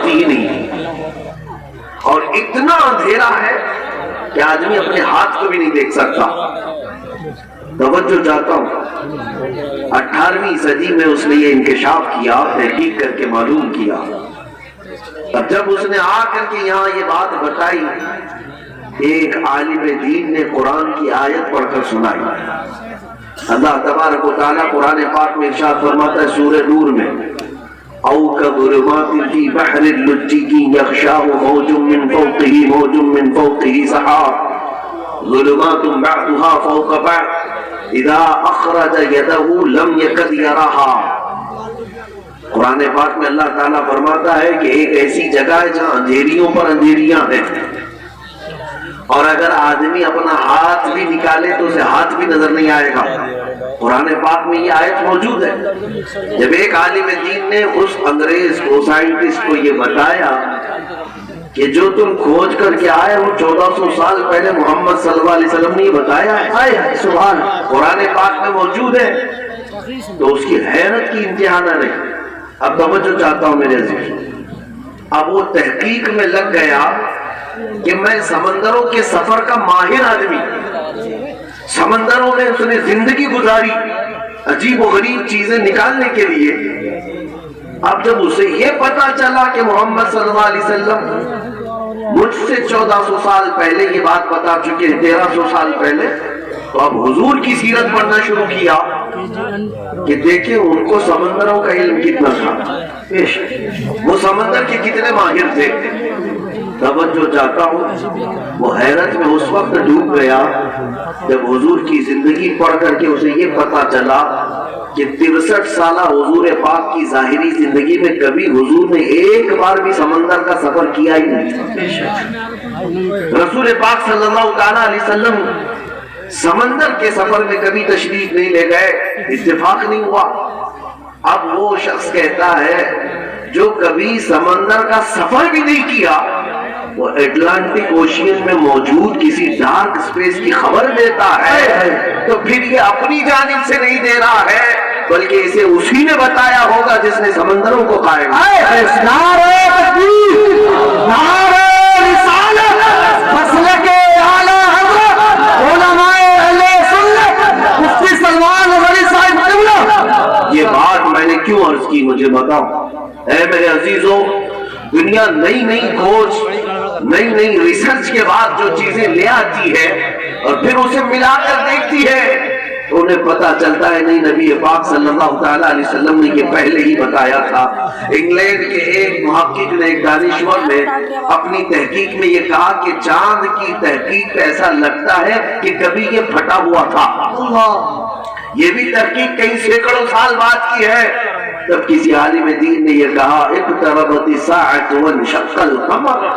ہی نہیں، اور اتنا اندھیرا ہے کہ آدمی اپنے ہاتھ کو بھی نہیں دیکھ سکتا۔ توجہ چاہتا ہوں، 18ویں صدی میں اس نے یہ انکشاف کیا، تحقیق کر کے معلوم کیا۔ اب جب اس نے آ کر کے یہاں یہ بات بتائی، ایک عالم دین نے قرآن کی آیت پڑھ کر سنائی۔ اللہ تبارک و تعالیٰ قرآن پاک میں ارشاد فرماتا ہے سورہ نور میں، او کظلمات فی بحر اللجی یغشاہ موج من فوقہ موج من فوقہ سحاب ظلمات بعضها فوق بعض اذا اخرج یدہ لم یکد یراہا۔ قرآن پاک میں اللہ تعالیٰ فرماتا ہے کہ ایک ایسی جگہ ہے جہاں اندھیریوں پر اندھیریاں ہیں، اور اگر آدمی اپنا ہاتھ بھی نکالے تو اسے ہاتھ بھی نظر نہیں آئے گا۔ قرآن پاک میں یہ آیت موجود ہے۔ جب ایک عالم دین نے اس انگریز کو، سائنٹسٹ کو یہ بتایا کہ جو تم کھوج کر کے آئے وہ 1400 سال پہلے محمد صلی اللہ علیہ وسلم نے یہ بتایا ہے، سبحان، قرآن پاک میں موجود ہے، تو اس کی حیرت کی انتہا نہ رہی۔ اب توجہ چاہتا ہوں میرے عزیز، اب وہ تحقیق میں لگ گیا کہ میں سمندروں کے سفر کا ماہر آدمی، سمندروں میں اس نے زندگی گزاری عجیب و غریب چیزیں نکالنے کے لیے۔ اب جب اسے یہ پتا چلا کہ محمد صلی اللہ علیہ وسلم مجھ سے 1400 سال پہلے یہ بات بتا چکے ہیں، 1300 سال پہلے، تو اب حضور کی سیرت پڑھنا شروع کیا کہ دیکھیں ان کو سمندروں کا علم کتنا تھا، وہ سمندر کے کتنے ماہر تھے۔ توجہ چاہتا ہوں، وہ حیرت میں اس وقت ڈوب گیا جب حضور کی زندگی پڑھ کر کے اسے یہ پتا چلا کہ 63 سالہ حضور پاک کی ظاہری زندگی میں کبھی حضور نے ایک بار بھی سمندر کا سفر کیا ہی نہیں۔ رسول پاک صلی اللہ تعالیٰ علیہ وسلم سمندر کے سفر میں کبھی تشریف نہیں لے گئے، اتفاق نہیں ہوا۔ اب وہ شخص کہتا ہے جو کبھی سمندر کا سفر بھی نہیں کیا، وہ اٹلانٹک اوشین میں موجود کسی ڈارک سپیس کی خبر دیتا ہے، تو پھر یہ اپنی جانب سے نہیں دے رہا ہے بلکہ اسے اسی نے بتایا ہوگا جس نے سمندروں کو قائم کیا۔ نعرہ تکبیر، نعرہ رسالت، مسلک اعلی حضرت علماء اہل سنت مفتی سلمان غنی صاحب قبلہ۔ یہ بات میں نے کیوں عرض کی، مجھے بتاؤ اے میرے عزیزوں، دنیا نئی نئی کھوج، نئی نئی ریسرچ کے بعد جو چیزیں لے آتی ہے اور پھر اسے ملا کر دیکھتی ہے تو انہیں پتا چلتا ہے نہیں، نبی پاک صلی اللہ تعالیٰ علیہ وسلم نے یہ پہلے ہی بتایا تھا۔ انگلینڈ کے ایک محقق نے، ایک دانشور نے اپنی تحقیق میں یہ کہا کہ چاند کی تحقیق ایسا لگتا ہے کہ کبھی یہ پھٹا ہوا تھا۔ یہ بھی تحقیق کئی سینکڑوں سال بعد کی ہے۔ تب کسی عالم دین نے یہ کہا اقتربت الساعۃ وانشق القمر،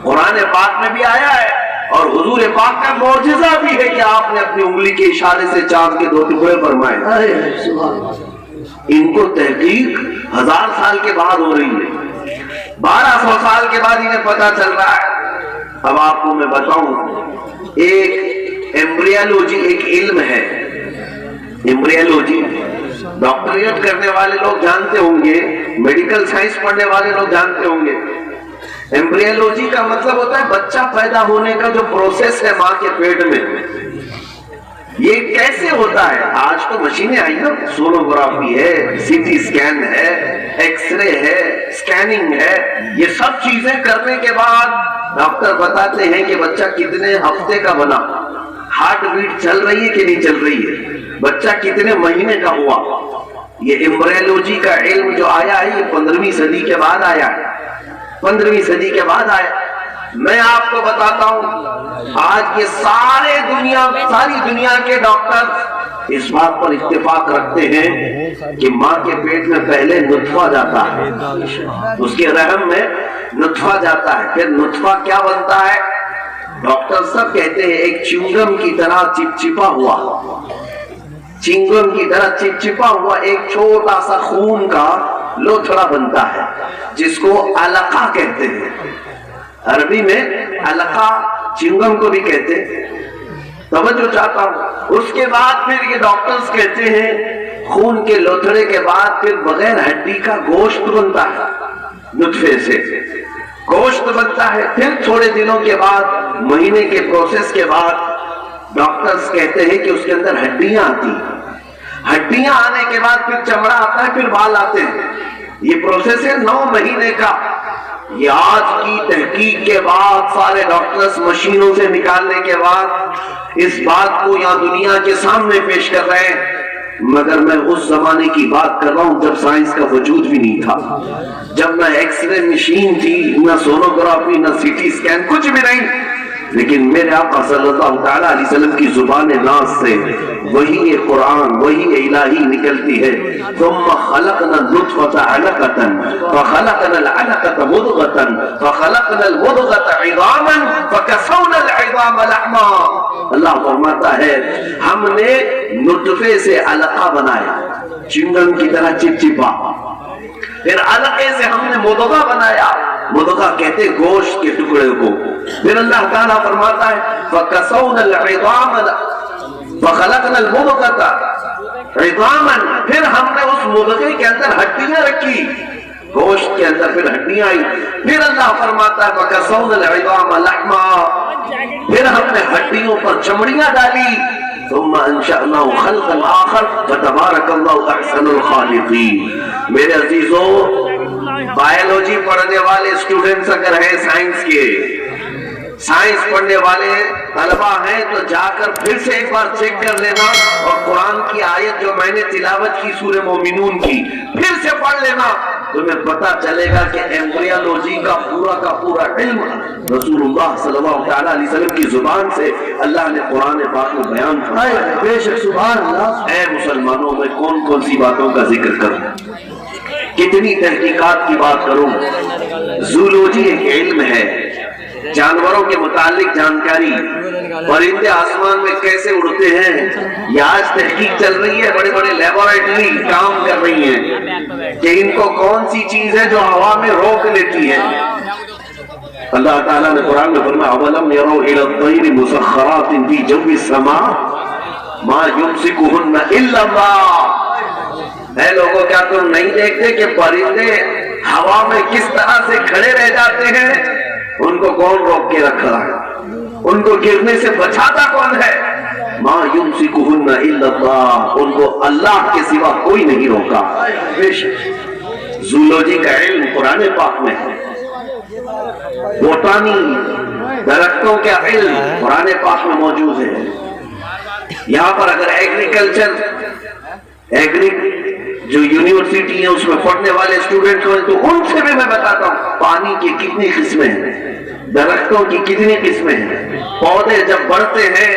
قرآن پاک میں بھی آیا ہے اور حضور پاک کا معجزہ بھی ہے کہ آپ نے اپنی انگلی کے اشارے سے چاند کے 2 ٹکڑے فرمائے۔ ان کو تحقیق 1000 سال کے بعد ہو رہی ہے، 1200 سال کے بعد انہیں پتا چل رہا ہے۔ اب آپ کو میں بتاؤں، ایک ایمبریولوجی ایک علم ہے، ایمبریولوجی ڈاکٹریٹ کرنے والے لوگ جانتے ہوں گے، میڈیکل سائنس پڑھنے والے لوگ جانتے ہوں گے۔ ایمبریولوجی کا مطلب ہوتا ہے بچہ پیدا ہونے کا جو پروسیس ہے ماں کے پیٹ میں، یہ کیسے ہوتا ہے۔ آج تو مشینیں آئی نا، سونوگرافی ہے، سی ٹی اسکین ہے، ایکس رے ہے، اسکیننگ ہے، یہ سب چیزیں کرنے کے بعد ڈاکٹر بتاتے ہیں کہ بچہ کتنے ہفتے کا بنا، ہارٹ بیٹ چل رہی ہے کہ نہیں چل رہی ہے، بچہ کتنے مہینے کا ہوا۔ یہ ایمبریولوجی کا علم جو آیا ہے یہ 15ویں صدی کے بعد آیا ہے، 15ویں صدی کے بعد آیا۔ میں آپ کو بتاتا ہوں، آج یہ ساری دنیا کے ڈاکٹر اس بات پر اتفاق رکھتے ہیں کہ ماں کے پیٹ میں پہلے نطفہ جاتا ہے، اس کے رحم میں نطفہ جاتا ہے، پھر نطفہ کیا بنتا ہے، ڈاکٹر سب کہتے ہیں ایک چنگم کی طرح چپچپا ہوا، چنگم کی طرح چپچپا ہوا ایک چھوٹا سا خون کا لوتھڑا بنتا ہے جس کو علقہ کہتے ہیں، عربی میں علقہ چنگم کو بھی کہتے ہیں۔ توجہ چاہتا ہوں، اس کے بعد پھر یہ ڈاکٹرز کہتے ہیں خون کے لوتھڑے کے بعد پھر بغیر ہڈی کا گوشت بنتا ہے، نطفے سے گوشت بنتا ہے، پھر تھوڑے دنوں کے بعد، مہینے کے پروسیس کے بعد ڈاکٹرز کہتے ہیں کہ اس کے اندر ہڈیاں آتی ہیں، ہڈیاں آنے کے بعد پھر چمڑا آتا ہے، پھر بال آتے ہیں۔ یہ پروسیس ہے 9 مہینے کا۔ یہ آج کی تحقیق کے بعد سارے ڈاکٹرز مشینوں سے نکالنے کے بعد اس بات کو یہاں دنیا کے سامنے پیش کر رہے ہیں، مگر میں اس زمانے کی بات کر رہا ہوں جب سائنس کا وجود بھی نہیں تھا، جب نہ ایکس رے مشین تھی، نہ سونوگرافی، نہ سی ٹی اسکین، کچھ بھی نہیں، لیکن میرے آقا صلی اللہ تعالیٰ علیہ وسلم کی زبان ناز سے وہی قرآن، وہی الہی نکلتی ہے۔ ثم خلقنا النطفة علقة فخلقنا العلقة مضغة فخلقنا المضغة عظاما فكسونا العظام لحما۔ اللہ فرماتا ہے ہم نے نطفے سے علقہ بنایا، چنگن کی طرح چپچپا، پھر علقے سے ہم نے مضغہ بنایا، مضغہ کہتے گوشت کے ٹکڑے کو، پھر اللہ تعالیٰ فرماتا ہے فَكَسَوْنَا الْعِظَامَ فَخَلَقْنَا الْمُضْغَةَ عِظَامًا، پھر ہم نے اس مضغے کے اندر ہڈیاں رکھی، گوشت کے اندر پھر ہڈیاں آئی، پھر اللہ فرماتا ہے فَكَسَوْنَا الْعِظَامَ لَحْمًا، پھر ہم نے ہڈیوں پر چمڑیاں ڈالی، ثم انشأناه خلقا آخر فتبارک اللہ احسن الخالقین۔ میرے عزیزوں، بایولوجی پڑھنے والے اسٹوڈنٹس اگر ہیں سائنس کے، سائنس پڑھنے والے طلبہ ہیں تو جا کر پھر سے ایک بار چیک کر لینا، اور قرآن کی آیت جو میں نے تلاوت کی سورہ مومنون کی پھر سے پڑھ لینا، تمہیں پتا چلے گا کہ ایمبریولوجی کا پورا علم رسول اللہ صلی اللہ تعالیٰ علیہ وسلم کی زبان سے اللہ نے قرآن پاک میں بیان فرمایا۔ بے شک سبحان اللہ۔ اے مسلمانوں، میں کون کون سی باتوں کا ذکر کروں، کتنی تحقیقات کی بات کروں۔ زولوجی ایک علم ہے، جانوروں کے متعلق جانکاری، پرندے آسمان میں کیسے اڑتے ہیں، یہ آج تحقیق چل رہی ہے، بڑے بڑے لیبارٹری کام کر رہی ہیں کہ ان کو کون سی چیز ہے جو ہوا میں روک لیتی ہے۔ اللہ تعالیٰ نے قرآن میں فرمایا اَوَلَمْ يَرَوْا إِلَى الطَّيْرِ مُسَخَّرَاتٍ فِي جَوِّ السَّمَاءِ مَا يُمْسِكُهُنَّ إِلَّا اللَّهُ۔ اے لوگوں، کیا تم نہیں دیکھتے کہ پرندے ہوا میں کس طرح سے کھڑے رہ جاتے ہیں؟ ان کو کون روک کے رکھا ہے؟ ان کو گرنے سے بچاتا کون ہے؟ ما یمسکہن الا اللہ، ان کو اللہ کے سوا کوئی نہیں روکا۔ زولوجی کا علم قرآن پاک میں ہے، بوٹانی درختوں کا علم قرآن پاک میں موجود ہے۔ یہاں پر اگر ایگریکلچر جو یونیورسٹی ہیں اس میں پڑھنے والے اسٹوڈنٹ ہیں تو ان سے بھی میں بتاتا ہوں پانی کی کتنی قسمیں ہیں، درختوں کی کتنی قسمیں ہیں، پودے جب بڑھتے ہیں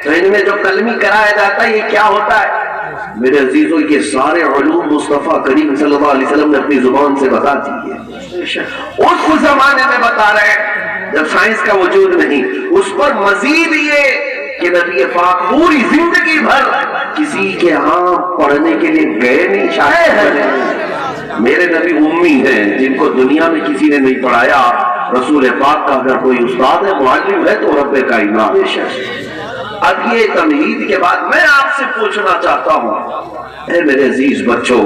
تو ان میں جو کلمی کرایا جاتا ہے یہ کیا ہوتا ہے؟ میرے عزیزوں، یہ سارے علوم مصطفیٰ کریم صلی اللہ علیہ وسلم نے اپنی زبان سے بتا دی ہے۔ اس زمانے میں بتا رہے ہیں جب سائنس کا وجود نہیں، اس پر مزید یہ کہ نبی پاک پوری زندگی بھر کسی کے ہاں پڑھنے کے لیے گئے نہیں، شاید میرے نبی امی ہیں جن کو دنیا میں کسی نے نہیں پڑھایا۔ رسول پاک کا اگر کوئی استاد ہے، معلم ہے تو رب کائنات۔ اب یہ تمہید کے بعد میں آپ سے پوچھنا چاہتا ہوں، اے میرے عزیز بچوں،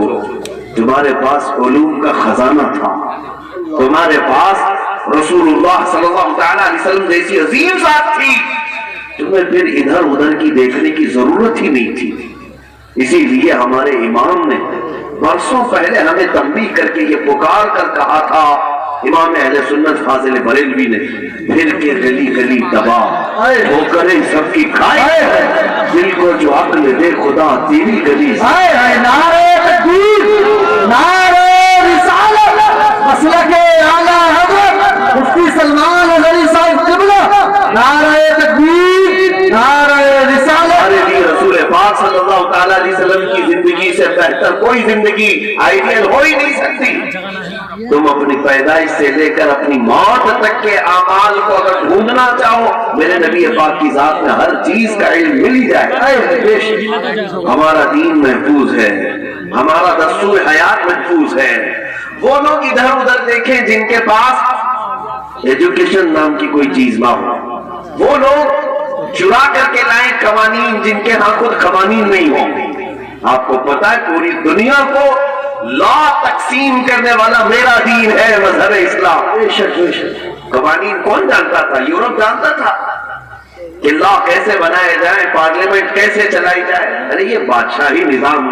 تمہارے پاس علوم کا خزانہ تھا، تمہارے پاس رسول اللہ صلی اللہ تعالیٰ علیہ وسلم جیسی عظیم ذات تھی، تمہیں پھر ادھر ادھر کی دیکھنے کی ضرورت ہی نہیں تھی۔ اسی لیے ہمارے امام نے برسوں پہلے ہمیں تنبیہ کر کے یہ پکار کر کہا تھا، امام اہل سنت فاضل بریلوی نے، پھر کے گلی گلی تباہ وہ کرے سب کی کھائے، دل کو جو عقل دے خدا تیری گلی۔ نعرہ تکبیر، نعرہ رسالت، مسلک اعلیٰ حضرت مفتی سلمان غنی صاحب قبلہ، نعرہ تکبیر، نعرہ رسالت۔ رسول پاک صلی اللہ تعالیٰ علیہ وسلم کی زندگی سے بہتر کوئی زندگی آئیڈیل ہو ہی نہیں سکتی۔ تم اپنی پیدائش سے لے کر اپنی موت تک کے اعمال کو اگر ڈھونڈنا چاہو، میرے نبی پاک کی ذات میں ہر چیز کا علم مل ہی جائے۔ ہمارا دین محفوظ ہے، ہمارا دستور حیات محفوظ ہے۔ وہ لوگ ادھر ادھر دیکھیں جن کے پاس ایجوکیشن نام کی کوئی چیز نہ ہو، وہ لوگ چرا کر کے لائیں قوانین جن کے ہاں خود قوانین نہیں ہوں۔ آپ کو پتا ہے پوری دنیا کو لا تقسیم کرنے والا میرا دین ہے مذہب اسلام۔ قوانین کون جانتا تھا؟ یورپ جانتا تھا کہ لا کیسے بنائے جائیں، پارلیمنٹ کیسے چلائی جائے۔ ارے یہ بادشاہی نظام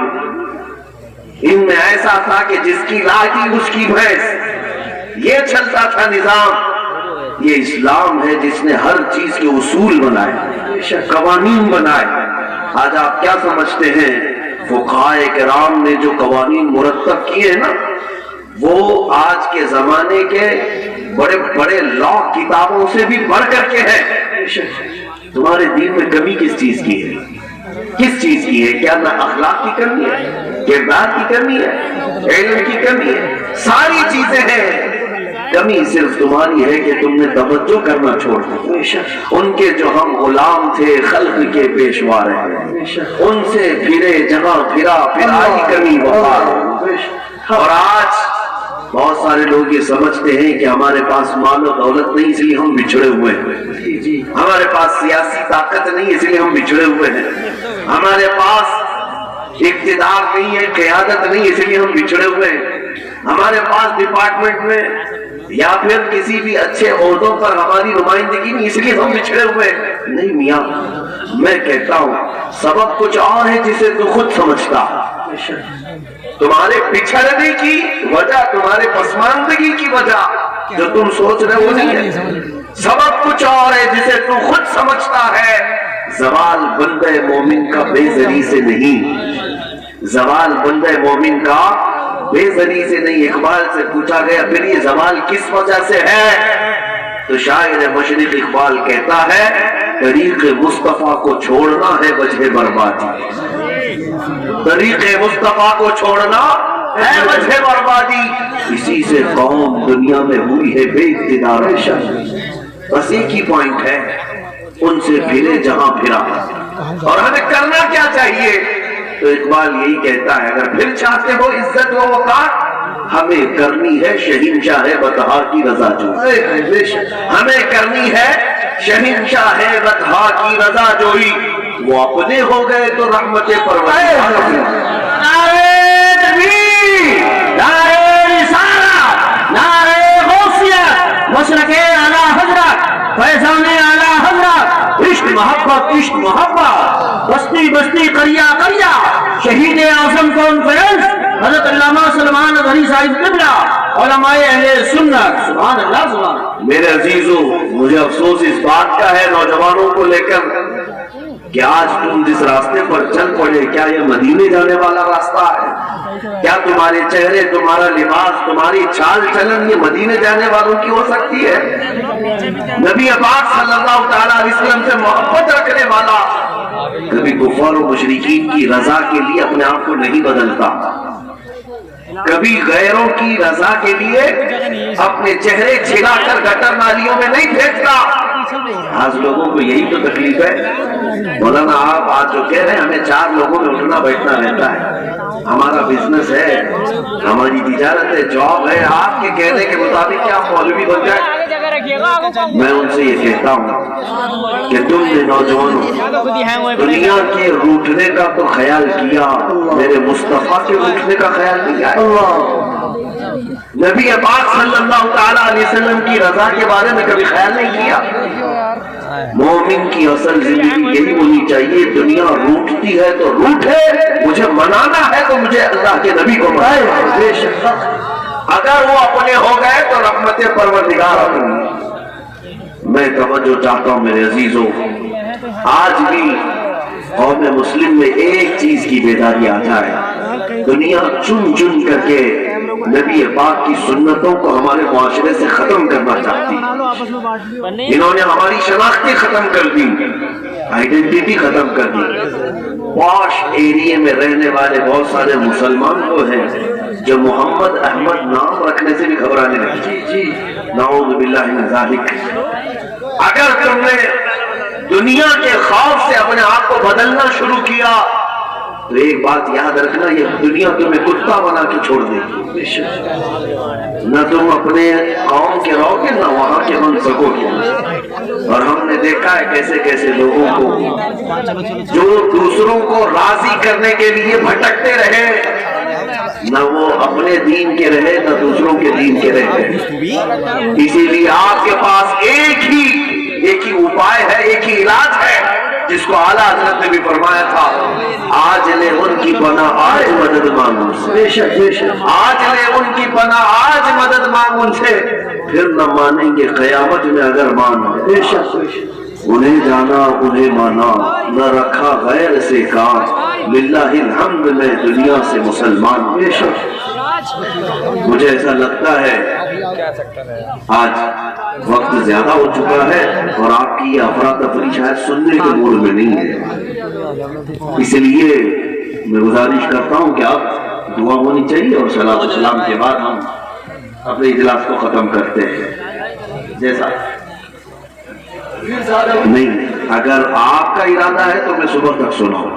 ان میں ایسا تھا کہ جس کی لاٹھی اس کی بھینس، یہ چلتا تھا نظام۔ یہ اسلام ہے جس نے ہر چیز کے اصول بنائے، قوانین بنائے۔ آج آپ کیا سمجھتے ہیں فقہائے کرام نے جو قوانین مرتب کیے ہیں نا، وہ آج کے زمانے کے بڑے بڑے لا کتابوں سے بھی بڑھ کر کے ہیں۔ تمہارے دین میں کمی کس چیز کی ہے؟ کس چیز کی ہے؟ کیا نہ اخلاق کی کمی ہے، کردار کی کمی ہے، علم کی کمی ہے؟ ساری چیزیں ہیں، کمی صرف تمہاری ہے کہ تم نے توجہ کرنا چھوڑ دیا۔ ان کے جو ہم غلام تھے خلق کے پیشوا رہے، ان سے پھرے جہاں پھرا پھرائی کمی وفا۔ اور آج بہت سارے لوگ یہ سمجھتے ہیں کہ ہمارے پاس مال و دولت نہیں اس لیے ہم بچھڑے ہوئے ہیں، ہمارے پاس سیاسی طاقت نہیں اس لیے ہم بچھڑے ہوئے ہیں، ہمارے پاس اقتدار نہیں ہے، قیادت نہیں اس لیے ہم بچھڑے ہوئے ہیں، ہمارے پاس ڈپارٹمنٹ میں یا پھر کسی بھی اچھے عہدوں پر ہماری نمائندگی نہیں اس لیے ہم بچھڑے ہوئے ہیں۔ نہیں میاں، میں کہتا ہوں سبب کچھ اور ہے جسے تو خود سمجھتا۔ تمہارے پچھڑنے کی وجہ، تمہارے پسماندگی کی وجہ جو تم سوچ رہے ہو نہیں ہے، سبب کچھ اور ہے جسے تو خود سمجھتا ہے۔ زوال بندہ مومن کا بے زری سے نہیں، زوال بندہ مومن کا بے زری سے نہیں۔ اقبال سے پوچھا گیا پھر یہ زوال کس وجہ سے ہے؟ تو شاعر مشرق اقبال کہتا ہے طریق مصطفیٰ کو چھوڑنا ہے وجہ بربادی، طریق مصطفیٰ کو چھوڑنا ہے وجہ بربادی، اسی سے قوم دنیا میں ہوئی ہے بے اقتدار۔ بس ایک ہی پوائنٹ ہے، ان سے پھرے جہاں پھرا۔ اور ہمیں کرنا کیا چاہیے؟ تو اقبال یہی کہتا ہے اگر پھر چاہتے ہو عزت و وقار، ہمیں کرنی ہے شہنشاہ بطحا کی رضا جوئی، ہمیں کرنی ہے شہنشاہ بطحا کی رضا جوئی۔ وہ اپنے ہو گئے تو رحمت پروردگار۔ نعرے تکبیر، نعرے رسالت، نعرے غوثیت، مشرق اعلی حضرت، فیضان اعلی حضرت، عشق محبت عشق محبت، بستی بستی قریہ قریہ، شہید اعظم کانفرنس حضرت علامہ سلمان غنی صاحب قبلہ، علماء اہل سنت۔ سبحان اللہ سبحان اللہ۔ میرے عزیزوں، مجھے افسوس اس بات کا ہے نوجوانوں کو لے کر کہ آج تم جس راستے پر چل پڑے، کیا یہ مدینے جانے والا راستہ ہے؟ کیا تمہارے چہرے، تمہارا لباس، تمہاری چال چلن یہ مدینے جانے والوں کی ہو سکتی ہے؟ نبی پاک صلی اللہ تعالیٰ علیہ وسلم سے محبت رکھنے والا کبھی کفار و مشرکین کی رضا کے لیے اپنے آپ کو نہیں بدلتا، کبھی غیروں کی رضا کے لیے اپنے چہرے چھلا کر گٹر نالیوں میں نہیں پھینکتا۔ آج لوگوں کو یہی تو تکلیف ہے۔ مولانا آپ آج جو کہہ رہے ہیں ہمیں 4 لوگوں میں اٹھنا بیٹھنا رہتا ہے، ہمارا بزنس ہے، ہماری تجارت ہے، جاب ہے، آپ کے کہنے کے مطابق کیا مولوی بن جائے؟ میں ان سے یہ کہتا ہوں کہ تم نے نوجوانوں دنیا کے روٹنے کا تو خیال کیا، میرے مصطفیٰ کے روٹنے کا خیال نہیں کیا۔ نبی پاک صلی اللہ تعالیٰ علیہ وسلم کی رضا کے بارے میں کبھی خیال نہیں کیا۔ مومن کی اصل زندگی یہی ہونی چاہیے، دنیا روٹتی ہے تو روٹے، مجھے منانا ہے تو مجھے اللہ کے نبی کو منائے۔ اگر وہ اپنے ہو گئے تو رحمت پروردگار اپنی۔ میں توجہ چاہتا ہوں میرے عزیزوں، آج بھی قوم مسلم میں ایک چیز کی بیداری آ جائے، دنیا چن چن کر کے نبی پاک کی سنتوں کو ہمارے معاشرے سے ختم کرنا چاہتی، انہوں نے ہماری شناختی ختم کر دی، آئیڈینٹیٹی ختم کر دی۔ پاش ایریے میں رہنے والے بہت سارے مسلمان وہ ہیں جو محمد احمد نام رکھنے سے بھی گھبرانے لگے۔ نعوذ باللہ من ذالک۔ اگر تم نے دنیا کے خوف سے اپنے آپ کو بدلنا شروع کیا تو ایک بات یاد رکھنا، یہ دنیا تمہیں کتا بنا کے چھوڑ دے گی۔ نہ تم اپنے قوم کے رہو گے نہ وہاں کے بن سکو گے۔ اور ہم نے دیکھا ہے کیسے کیسے لوگوں کو جو دوسروں کو راضی کرنے کے لیے بھٹکتے رہے، نہ وہ اپنے دین کے رہے نہ دوسروں کے دین کے رہے. اسی لیے آپ کے پاس ایک ہی اپائے ہے, ایک ہی علاج ہے جس کو اعلیٰ حضرت نے بھی فرمایا تھا, آج لے ان کی پناہ آج مدد مانگوں سے, آج لے ان کی پناہ آج مدد مانگوں سے, پھر نہ مانیں گے قیامت میں اگر مان لیں. انہیں جانا انہیں مانا, نہ رکھا غیر سے کام, للہ الحمد میں دنیا سے مسلمان. مجھے ایسا لگتا ہے آج وقت زیادہ ہو چکا ہے اور آپ کی یہ افراتفری شاید سننے کے موڈ میں نہیں ہے, اس لیے میں گزارش کرتا ہوں کہ آپ دعا ہونی چاہیے اور صلاۃ و سلام کے بعد ہم اپنے اجلاس کو ختم کرتے ہیں. جیسا نہیں, اگر آپ کا ارادہ ہے تو میں صبح تک سناؤں.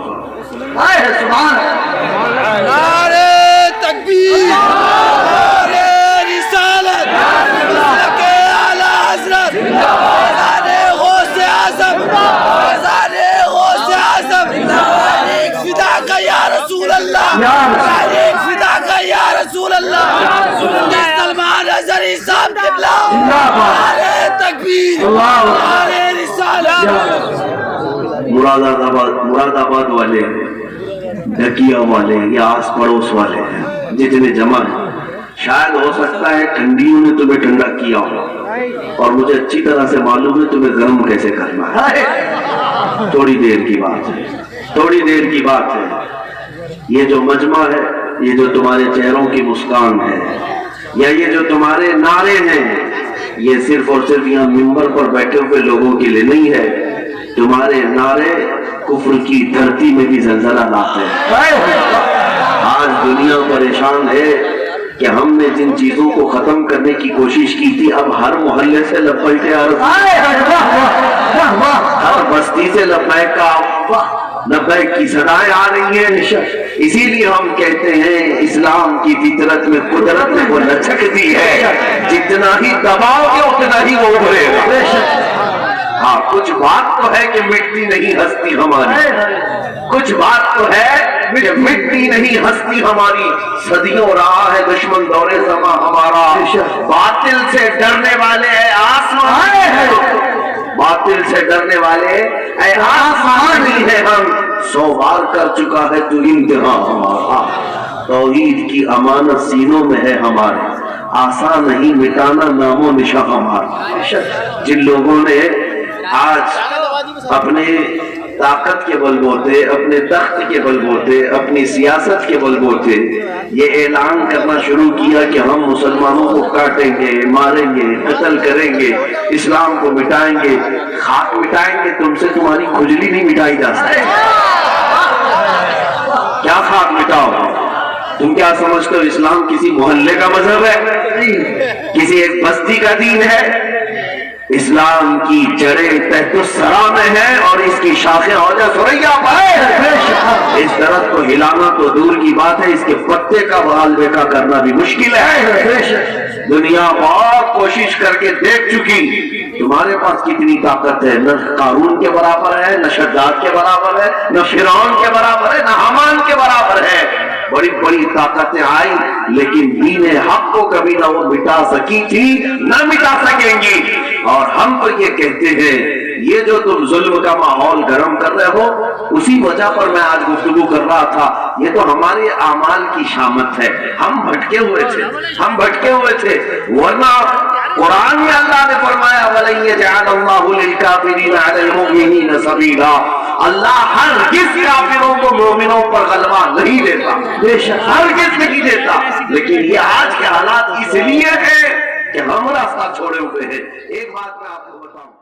نعرے تکبیر, نعرے رسالت, مسلک اعلیٰ حضرت, فیضان غوث اعظم, فیضان غوث اعظم, ایک فدا کا یا رسول اللہ, ایک فدا کا یا رسول اللہ, سلمان اظہری صاحب قبلہ, نعرے تکبیر, نعرے رسالت. مراد آباد والے, ڈھکیا والے یا آس پڑوس والے جتنے جمع ہیں, شاید ہو سکتا ہے ٹھنڈیوں نے تمہیں ٹھنڈا کیا ہو, اور مجھے اچھی طرح سے معلوم ہے تمہیں گرم کیسے کرنا ہے. تھوڑی دیر کی بات ہے, تھوڑی دیر کی بات ہے. یہ جو مجمع ہے, یہ جو تمہارے چہروں کی مسکان ہے, یا یہ جو تمہارے نعرے ہیں, یہ صرف اور صرف یہاں ممبر پر بیٹھے ہوئے لوگوں کے لیے نہیں ہے. تمہارے نعرے کفر کی دھرتی میں بھی زلزلہ لاتے ہیں. آج دنیا پریشان ہے کہ ہم نے جن چیزوں کو ختم کرنے کی کوشش کی تھی, اب ہر محلے سے لبیک یا رسول, ہر بستی سے لبیک کا لبیک کی صدائیں آ رہی ہیں. اسی لیے ہم کہتے ہیں اسلام کی فطرت میں قدرت نے وہ لچک دی ہے, جتنا ہی دباؤ گے اتنا ہی وہ ابھرے گا. ہاں, کچھ بات تو ہے کہ مٹتی نہیں ہستی ہماری, کچھ بات تو ہے کہ مٹتی نہیں ہستی ہماری. صدیوں رہا ہے دشمن دور زماں ہمارا, باطل سے ڈرنے والے اے آسمان, باطل سے ڈرنے والے اے آسمان ہی ہے ہم, 100 بار کر چکا ہے تو امتحان ہمارا. توحید کی امانت سینوں میں ہے ہمارے, آسان نہیں مٹانا نام و نشاں ہمارا. جن لوگوں نے آج اپنے طاقت کے بل بوتے, اپنے تخت کے بل بوتے, اپنی سیاست کے بل بوتے یہ اعلان کرنا شروع کیا کہ ہم مسلمانوں کو کاٹیں گے, ماریں گے, قتل کریں گے, اسلام کو مٹائیں گے, خاک مٹائیں گے, تم سے تمہاری کھجلی نہیں مٹائی جا سکتی. کیا خاک مٹاؤ؟ تم کیا سمجھتے ہو اسلام کسی محلے کا مذہب ہے, کسی ایک بستی کا دین ہے؟ اسلام کی جڑیں تحت الثری میں ہے اور اس کی شاخیں اوجہ ثریا پر ہے. اس درخت کو ہلانا تو دور کی بات ہے, اس کے پتے کا بحال بیکا کرنا بھی مشکل ہے. دنیا بہت کوشش کر کے دیکھ چکی, تمہارے پاس کتنی طاقت ہے, نہ قارون کے برابر ہے, نہ شداد کے برابر ہے, نہ فرعون کے برابر ہے, نہ حامان کے برابر ہے. بڑی بڑی طاقتیں آئی لیکن دین حق کو کبھی نہ وہ مٹا سکی تھی نہ مٹا سکیں گی. اور ہم تو یہ کہتے ہیں یہ جو تم ظلم کا ماحول گرم کر رہے ہو, اسی وجہ پر میں آج گفتگو کر رہا تھا, یہ تو ہمارے اعمال کی شامت ہے. ہم بھٹکے ہوئے تھے, ہم بھٹکے ہوئے تھے, ورنہ قرآن میں اللہ نے فرمایا وَلَن يَجْعَلَ اللَّهُ لِلْكَافِرِينَ عَلَى الْمُؤْمِنِينَ سَبِيلًا, اللہ ہرگز کافروں کو مومنوں پر غلبہ نہیں دیتا, ہرگز نہیں دیتا. لیکن یہ آج کے حالات اس لیے ہے کہ ہم راستہ چھوڑے ہوئے ہیں. ایک بات میں آپ کو بتاؤں,